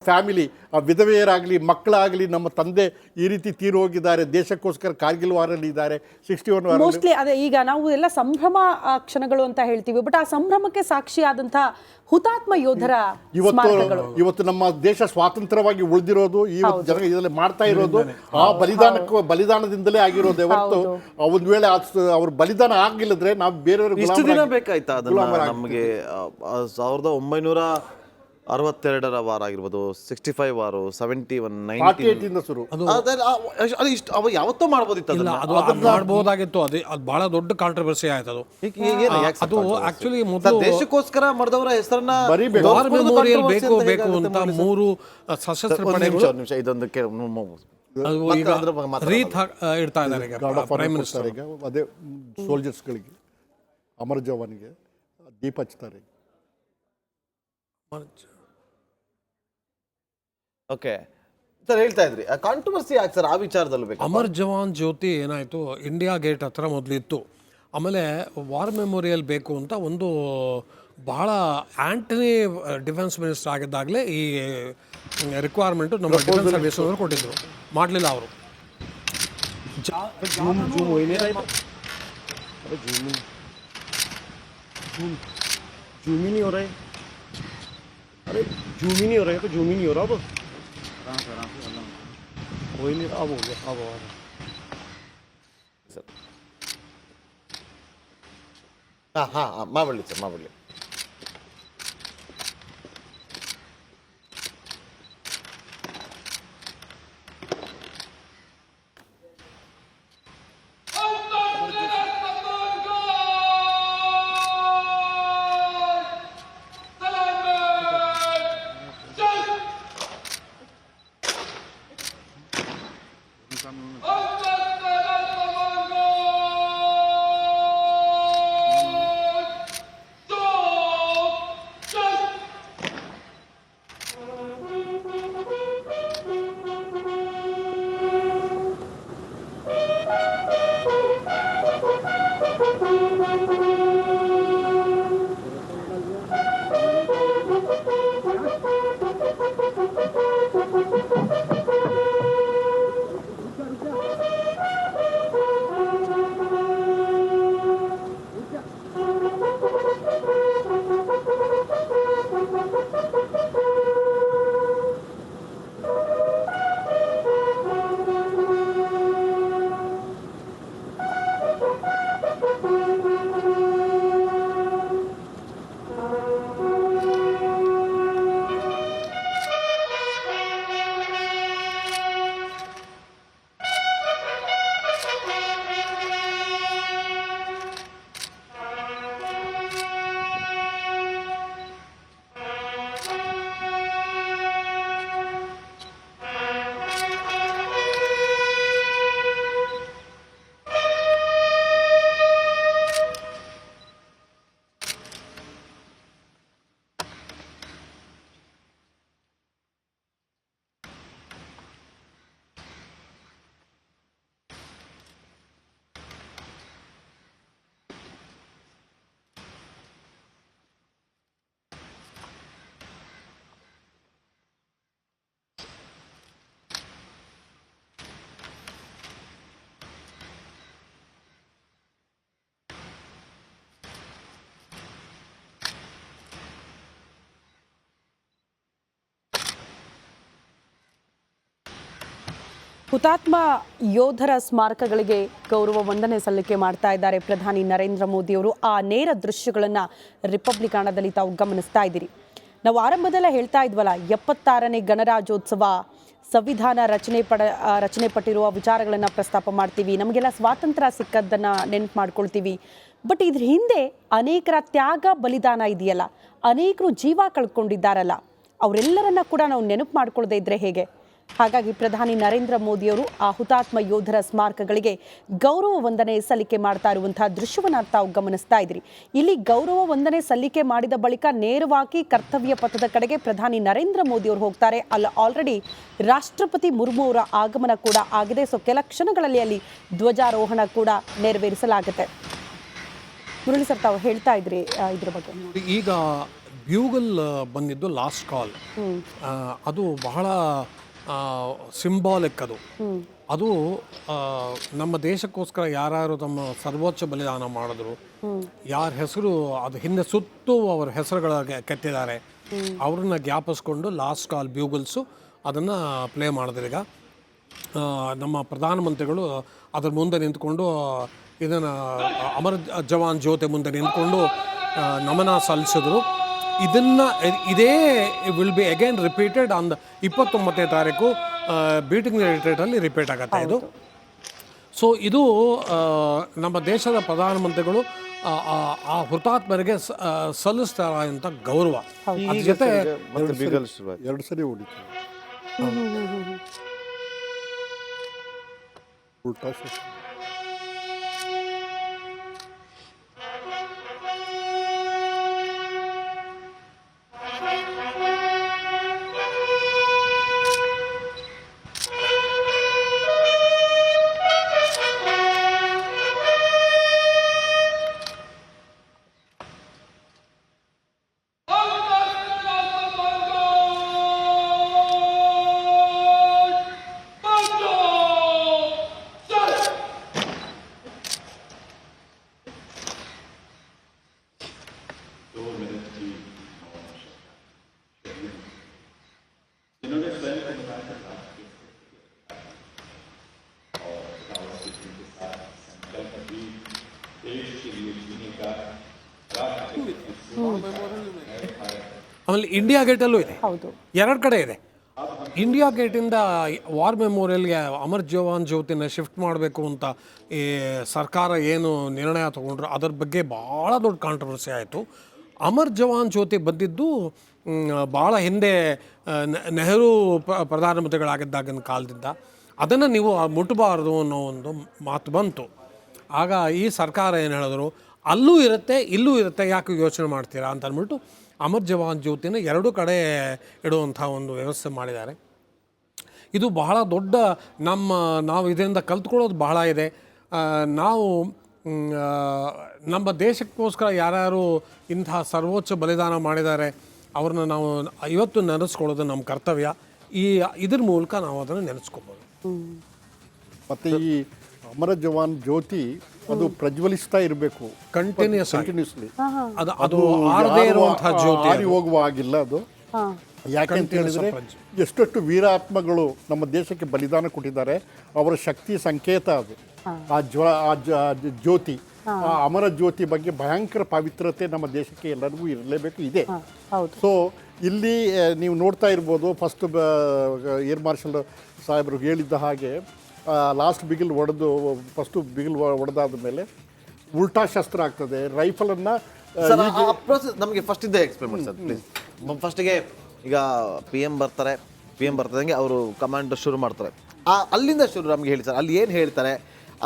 Family, ವಿಧವೆಯರಾಗಲಿ, ಮಕ್ಕಳಾಗಲಿ, ನಮ್ಮ ತಂದೆ ಈ ರೀತಿ ತೀರು ಹೋಗಿದ್ದಾರೆ, ದೇಶಕ್ಕೋಸ್ಕರ ಕಾರ್ಗಿಲ್ ವಾರಲ್ಲಿ ಇದ್ದಾರೆ, 61 ವಾರ. ಮೋಸ್ಟ್ಲಿ ಅದೇ ಈಗ ನಾವು ಎಲ್ಲ ಸಂಭ್ರಮ ಕ್ಷಣಗಳು ಅಂತ ಹೇಳ್ತೀವಿ, ಬಟ್ ಆ ಸಂಭ್ರಮಕ್ಕೆ ಸಾಕ್ಷಿಯಾದಂತಹ ಹುತಾತ್ಮ ಯೋಧರ ಸ್ಮಾರಕಗಳು. ಇವತ್ತು ನಮ್ಮ ದೇಶ ಸ್ವಾತಂತ್ರ್ಯವಾಗಿ ಉಳಿದಿರೋದು ಈ ಜನ ಇದರಲ್ಲಿ ಮಾಡ್ತಾ ಇರೋದು ಆ ಬಲಿದಾನದಿಂದಲೇ ಆಗಿರೋದು. ಹೊರತು ಒಂದ್ ವೇಳೆ ಅವ್ರ ಬಲಿದಾನ ಆಗಿಲ್ಲದ್ರೆ ನಾವು ಬೇರೆಯವ್ರಿಗೆ ಇಷ್ಟು ದಿನ ಬೇಕಾಯ್ತಾ ಅದನ್ನ ನಮಗೆ? 1962ರ ವಾರ ಆಗಿರ್ಬೋದು, 65 ವಾರ, 71, 48 ಶುರು. ಅವ ಯಾವತ್ತೋ ಮಾಡ್ಬೋದಿತ್ತು ಇಲ್ಲ, ಅದು ಮಾಡ್ಬೋದಾಗಿತ್ತು. ಅದು ಬಹಳ ದೊಡ್ಡ ಕಾಂಟ್ರವರ್ಸಿ ಆಯ್ತು. ಅದು ಆಕ್ಚುಲಿ ದೇಶಕ್ಕೋಸ್ಕರ ಮಾಡಿದವರ ಹೆಸರನ್ನ ವಾರ್ ಮೆಮೋರಿಯಲ್ ಬೇಕು ಅಂತ 3 ಸಶಸ್ತ್ರ ಪಡೆಗಳು ಇದೊಂದಕ್ಕೆ ರೀತ್ ಇಡ್ತಾ ಇದ್ದಾರೆ ಪ್ರೈಮ್ ಮಿನಿಸ್ಟರ್. ಅದೇ ಸೋಲ್ಜರ್ಸ್ಗಳಿಗೆ, ಅಮರ ಜವಾನ್ಗೆ ದೀಪ ಹಚ್ತಾರೆ. ಓಕೆ ಸರ್, ಹೇಳ್ತಾ ಇದ್ರಿ ಕಾಂಟ್ರವರ್ಸಿ ಯಾಕೆ ಸರ್ ಆ ವಿಚಾರದಲ್ಲಿ ಬೇಕು? ಅಮರ್ ಜವಾನ್ ಜ್ಯೋತಿ ಏನಾಯಿತು, ಇಂಡಿಯಾ ಗೇಟ್ ಹತ್ರ ಮೊದಲಿತ್ತು. ಆಮೇಲೆ ವಾರ್ ಮೆಮೋರಿಯಲ್ ಬೇಕು ಅಂತ ಒಂದು ಬಹಳ ಆಂಟನಿ ಡಿಫೆನ್ಸ್ ಮಿನಿಸ್ಟರ್ ಆಗಿದ್ದಾಗಲೇ ಈ ರಿಕ್ವೈರ್ಮೆಂಟು ನಮ್ಮ ಡಿಫೆನ್ಸ್ ಸರ್ವಿಸ್ ಅವರು ಕೊಟ್ಟಿದ್ದರು. ಮಾಡಲಿಲ್ಲ ಅವರು. अरे जूम ही नहीं हो रहा है, तो जूम ही नहीं हो रहा। अब कोई नहीं, अब हो गया, अब हो रहा। हाँ ಮಾಡಲಿ ಸರ್, ಮಾಡಲಿ. ಹುತಾತ್ಮ ಯೋಧರ ಸ್ಮಾರಕಗಳಿಗೆ ಗೌರವ ವಂದನೆ ಸಲ್ಲಿಕೆ ಮಾಡ್ತಾ ಇದ್ದಾರೆ ಪ್ರಧಾನಿ ನರೇಂದ್ರ ಮೋದಿಯವರು. ಆ ನೇರ ದೃಶ್ಯಗಳನ್ನು ರಿಪಬ್ಲಿಕ್ ಕನ್ನಡದಲ್ಲಿ ತಾವು ಗಮನಿಸ್ತಾ ಇದ್ದೀರಿ. ನಾವು ಆರಂಭದಲ್ಲೇ ಹೇಳ್ತಾ ಇದ್ವಲ್ಲ, 76ನೇ ಗಣರಾಜ್ಯೋತ್ಸವ, ಸಂವಿಧಾನ ರಚನೆ ಪಟ್ಟಿರುವ ವಿಚಾರಗಳನ್ನು ಪ್ರಸ್ತಾಪ ಮಾಡ್ತೀವಿ, ನಮಗೆಲ್ಲ ಸ್ವಾತಂತ್ರ್ಯ ಸಿಕ್ಕದ್ದನ್ನು ನೆನಪು ಮಾಡ್ಕೊಳ್ತೀವಿ. ಬಟ್ ಇದ್ರ ಹಿಂದೆ ಅನೇಕರ ತ್ಯಾಗ ಬಲಿದಾನ ಇದೆಯಲ್ಲ, ಅನೇಕರು ಜೀವ ಕಳ್ಕೊಂಡಿದ್ದಾರಲ್ಲ, ಅವರೆಲ್ಲರನ್ನ ಕೂಡ ನಾವು ನೆನಪು ಮಾಡ್ಕೊಳ್ಳದೆ ಇದ್ರೆ ಹೇಗೆ? ಹಾಗಾಗಿ ಪ್ರಧಾನಿ ನರೇಂದ್ರ ಮೋದಿಯವರು ಆ ಹುತಾತ್ಮ ಯೋಧರ ಸ್ಮಾರಕಗಳಿಗೆ ಗೌರವ ವಂದನೆ ಸಲ್ಲಿಕೆ ಮಾಡ್ತಾ ಇರುವಂತಹ ದೃಶ್ಯವನ್ನು ತಾವು ಗಮನಿಸ್ತಾ ಇದ್ರಿ. ಇಲ್ಲಿ ಗೌರವ ವಂದನೆ ಸಲ್ಲಿಕೆ ಮಾಡಿದ ಬಳಿಕ ನೇರವಾಗಿ ಕರ್ತವ್ಯ ಪಥದ ಕಡೆಗೆ ಪ್ರಧಾನಿ ನರೇಂದ್ರ ಮೋದಿ ಅವರು ಹೋಗ್ತಾರೆ. ಅಲ್ಲಿ ಆಲ್ರೆಡಿ ರಾಷ್ಟ್ರಪತಿ ಮುರ್ಮು ಅವರ ಆಗಮನ ಕೂಡ ಆಗಿದೆ. ಸೊ ಕೆಲ ಕ್ಷಣಗಳಲ್ಲಿ ಅಲ್ಲಿ ಧ್ವಜಾರೋಹಣ ಕೂಡ ನೆರವೇರಿಸಲಾಗುತ್ತೆ. ಮುರಳಿ ಸರ್, ತಾವು ಹೇಳ್ತಾ ಇದ್ರಿ ಇದ್ರ ಬಗ್ಗೆ. ಈಗ ಬ್ಯೂಗಲ್ ಬಂದಿದ್ದು ಲಾಸ್ಟ್ ಕಾಲ್. ಅದು ಬಹಳ ಸಿಂಬಾಲಿಕ್ ಅದು. ಅದು ನಮ್ಮ ದೇಶಕ್ಕೋಸ್ಕರ ಯಾರ್ಯಾರು ತಮ್ಮ ಸರ್ವೋಚ್ಚ ಬಲಿದಾನ ಮಾಡಿದ್ರು, ಯಾರ ಹೆಸರು ಅದು ಹಿಂದೆ ಸುತ್ತು ಅವರ ಹೆಸರುಗಳ ಕೆತ್ತಿದ್ದಾರೆ, ಅವ್ರನ್ನ ಜ್ಞಾಪಿಸ್ಕೊಂಡು ಲಾಸ್ಟ್ ಕಾಲ್ ಬ್ಯೂಗಲ್ಸು ಅದನ್ನು ಪ್ಲೇ ಮಾಡಿದ್ರೀಗ. ನಮ್ಮ ಪ್ರಧಾನಮಂತ್ರಿಗಳು ಅದ್ರ ಮುಂದೆ ನಿಂತ್ಕೊಂಡು ಇದನ್ನು ಅಮರ ಜವಾನ್ ಜ್ಯೋತಿ ಮುಂದೆ ನಿಂತ್ಕೊಂಡು ನಮನ ಸಲ್ಲಿಸಿದ್ರು. ಇದೇ will be again repeated on 29ನೇ ತಾರೀಕು ಬೀಟಿಂಗ್ ರಿಟ್ರೀಟಲ್ಲಿ ರಿಪೀಟ್ ಆಗುತ್ತೆ ಇದು. ಸೊ ಇದು ನಮ್ಮ ದೇಶದ ಪ್ರಧಾನಮಂತ್ರಿಗಳು ಆ ಹುತಾತ್ಮರಿಗೆ ಸಲ್ಲಿಸ್ತಾರಂಥ ಗೌರವ. ಅದ್ರ ಜೊತೆ ಮತ್ತೆ ಬಿಗಲ್ ಶುರುವಾಯ್ತು. 2 ಸರಿ ಹೊಡಿತಾರೆ. ಉಲ್ಟಾ ಶಸ್ತ್ರ. ಆಮೇಲೆ ಇಂಡಿಯಾ ಗೇಟಲ್ಲೂ ಇದೆ, ಹೌದು 2 ಕಡೆ ಇದೆ. ಇಂಡಿಯಾ ಗೇಟಿಂದ ವಾರ್ ಮೆಮೋರಿಯಲ್ಗೆ ಅಮರ್ ಜವಾನ್ ಜ್ಯೋತಿನ ಶಿಫ್ಟ್ ಮಾಡಬೇಕು ಅಂತ ಈ ಸರ್ಕಾರ ಏನು ನಿರ್ಣಯ ತಗೊಂಡ್ರು ಅದರ ಬಗ್ಗೆ ಭಾಳ ದೊಡ್ಡ ಕಾಂಟ್ರವರ್ಸಿ ಆಯಿತು. ಅಮರ್ ಜವಾನ್ ಜ್ಯೋತಿ ಬಂದಿದ್ದು ಭಾಳ ಹಿಂದೆ ನೆಹರು ಪ್ರಧಾನಮಂತ್ರಿಗಳಾಗಿದ್ದಾಗಿನ ಕಾಲದಿಂದ. ಅದನ್ನು ನೀವು ಮುಟ್ಟಬಾರ್ದು ಅನ್ನೋ ಒಂದು ಮಾತು ಬಂತು. ಆಗ ಈ ಸರ್ಕಾರ ಏನು ಹೇಳಿದ್ರು, ಅಲ್ಲೂ ಇರುತ್ತೆ ಇಲ್ಲೂ ಇರುತ್ತೆ, ಯಾಕೆ ಯೋಚನೆ ಮಾಡ್ತೀರಾ ಅಂತ ಅಂದ್ಬಿಟ್ಟು ಅಮರ್ ಜವಾನ್ ಜ್ಯೋತಿನ 2 ಕಡೆ ಇಡುವಂಥ ಒಂದು ವ್ಯವಸ್ಥೆ ಮಾಡಿದ್ದಾರೆ. ಇದು ಬಹಳ ದೊಡ್ಡ ನಾವು ಇದರಿಂದ ಕಲ್ತ್ಕೊಳ್ಳೋದು ಬಹಳ ಇದೆ. ನಾವು ನಮ್ಮ ದೇಶಕ್ಕೋಸ್ಕರ ಯಾರ್ಯಾರು ಇಂತಹ ಸರ್ವೋಚ್ಚ ಬಲಿದಾನ ಮಾಡಿದ್ದಾರೆ ಅವ್ರನ್ನ ನಾವು ಇವತ್ತು ನೆನೆಸ್ಕೊಳ್ಳೋದು ನಮ್ಮ ಕರ್ತವ್ಯ. ಇದ್ರ ಮೂಲಕ ನಾವು ಅದನ್ನು ನೆನೆಸ್ಕೋಬೋದು. ಮತ್ತು ಈ ಅಮರ ಜವಾನ್ ಜ್ಯೋತಿ ಅದು ಪ್ರಜ್ವಲಿಸ್ತಾ ಇರಬೇಕು ಕಂಟಿನ್ಯೂಸ್ಲಿ. ಅದು ಆರದೇ ಇರುವಂತಹ ಜ್ಯೋತಿ, ಆರಿ ಹೋಗುವ ಆಗಿಲ್ಲ ಅದು. ಯಾಕೆ ಅಂತ ಹೇಳಿದ್ರೆ ಎಷ್ಟೆಷ್ಟು ವೀರಾತ್ಮಗಳು ನಮ್ಮ ದೇಶಕ್ಕೆ ಬಲಿದಾನ ಕೊಟ್ಟಿದ್ದಾರೆ, ಅವರ ಶಕ್ತಿ ಸಂಕೇತ ಅದು. ಆ ಜ್ಯೋತಿ, ಆ ಅಮರ ಜ್ಯೋತಿ ಬಗ್ಗೆ ಭಯಂಕರ ಪವಿತ್ರತೆ ನಮ್ಮ ದೇಶಕ್ಕೆ ಎಲ್ಲರಿಗೂ ಇರಲೇಬೇಕು, ಇದೆ. ಸೊ ಇಲ್ಲಿ ನೀವು ನೋಡ್ತಾ ಇರ್ಬೋದು, ಫಸ್ಟ್ ಏರ್ ಮಾರ್ಷಲ್ ಸಾಹೇಬರು ಹೇಳಿದ್ದ ಹಾಗೆ ಲಾಸ್ಟ್ ಬಿಗಿಲ್ ಫಸ್ಟು ಬಿಗಿಲ್ ಹೊಡೆದಾದ ಮೇಲೆ ಉಲ್ಟಾ ಶಸ್ತ್ರ ಆಗ್ತದೆ. ರೈಫಲನ್ನು ನಮಗೆ ಫಸ್ಟ್ ಇದ್ದೇ ಎಕ್ಸ್ಪ್ಲೇನ್ ಮಾಡಿ ಸರ್ ಪ್ಲೀಸ್. ಫಸ್ಟಿಗೆ ಈಗ PM ಬರ್ತಾರಂಗೆ ಅವರು ಕಮಾಂಡ್ ಶುರು ಮಾಡ್ತಾರೆ. ಅಲ್ಲಿಂದ ಶುರು ನಮಗೆ ಹೇಳಿ ಸರ್, ಅಲ್ಲಿ ಏನು ಹೇಳ್ತಾರೆ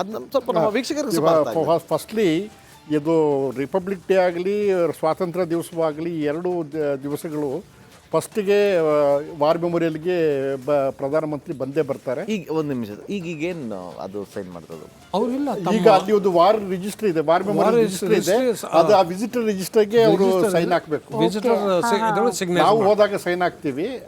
ಅದು ಸ್ವಲ್ಪ ನಮ್ಮ ವೀಕ್ಷಕರಿಗೆ. ಫಸ್ಟ್ಲಿ ಇದು ರಿಪಬ್ಲಿಕ್ ಡೇ ಆಗಲಿ ಸ್ವಾತಂತ್ರ್ಯ ದಿವಸವಾಗಲಿ 2 ದಿವಸಗಳು ಫಸ್ಟಿಗೆ ವಾರ್ ಮೆಮೋರಿಯಲ್ಗೆ ಪ್ರಧಾನಮಂತ್ರಿ ಬಂದೇ ಬರ್ತಾರೆ. ಈಗ 1 ನಿಮಿಷ, ಈಗೇನು ಅದು ಸೈನ್ ಮಾಡ್ತದೆ ಅವರಿಲ್ಲ. ಈಗ ಅಲ್ಲಿ ಒಂದು ವಾರ್ ರಿಜಿಸ್ಟರ್ ಇದೆ, ವಾರ್ ಮೆಮೋರಿಯಲ್ ರಿಜಿಸ್ಟರ್ ಇದೆ. ಅದು ಆ ವಿಸಿಟರ್ ರಿಜಿಸ್ಟರ್ಗೆ ಅವರು ಸೈನ್ ಹಾಕಬೇಕು. ವಿಸಿಟರ್ ನಾವು ಹೋದಾಗ ಸೈನ್ ಹಾಕ್ತೀವಿ.